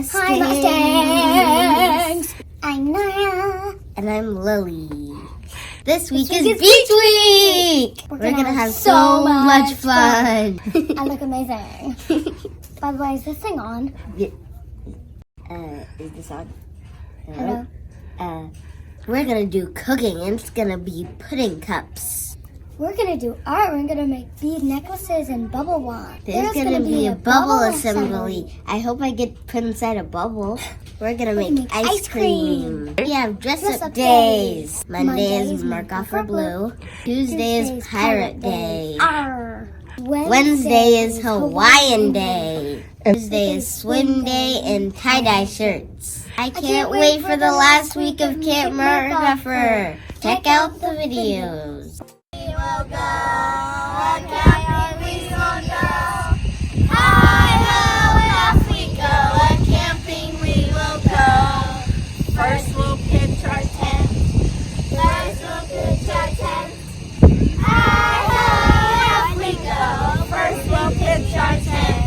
Mustangs. Hi, Mustangs. I'm Nora. And I'm Lily. This week is Beach Week! We're gonna have so much fun. I look amazing. By the way, is this thing on? Is this on? Hello? We're gonna do cooking, and it's gonna be pudding cups. We're gonna do art. We're gonna make bead necklaces and bubble wand. There's gonna be a bubble assembly. I hope I get put inside a bubble. We're gonna make ice cream. We have dress up days. Monday is Markofer Blue. Tuesday is Pirate Day. Wednesday is Hawaiian Day. Tuesday is Swim Day and tie-dye shirts. I can't wait for the last week of Camp Markofer. Check out the videos. We will go camping, we will go. Hi-ho, and off we go. Camping, we will go. First we'll pitch our tent. Hi-ho, and off we go. First we'll pitch our tent.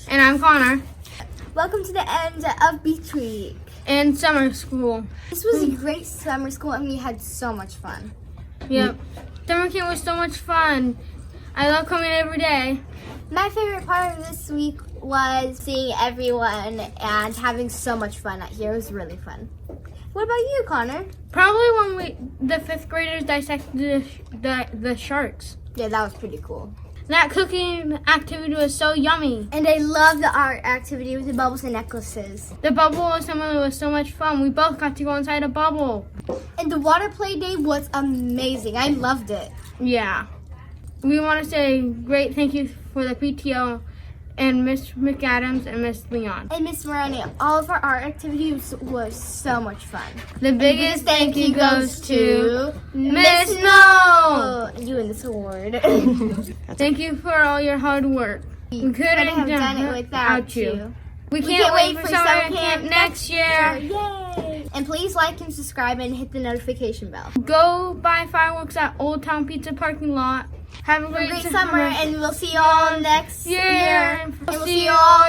Miss. And I'm Connor. Welcome to the end of Beach Week. And summer school. This was a great summer school and we had so much fun. Yep. Summer camp was so much fun. I love coming every day. My favorite part of this week was seeing everyone and having so much fun out here. It was really fun. What about you, Connor? Probably when the 5th graders dissected the sharks. Yeah, that was pretty cool. That cooking activity was so yummy. And I love the art activity with the bubbles and necklaces. The bubble assembly was so much fun. We both got to go inside a bubble. And the water play day was amazing. I loved it. Yeah. We want to say great thank you for the PTO and Miss McAdams and Miss Leon. And Miss Morani, all of our art activities was so much fun. The biggest thank you goes to Miss No! Oh, you win this award. Thank you for all your hard work. We couldn't have done it without you. We can't wait for summer camp next year. Yay! And please like and subscribe and hit the notification bell. Go buy fireworks at Old Town Pizza parking lot. Have a great summer, and we'll see you all next year. We'll see you all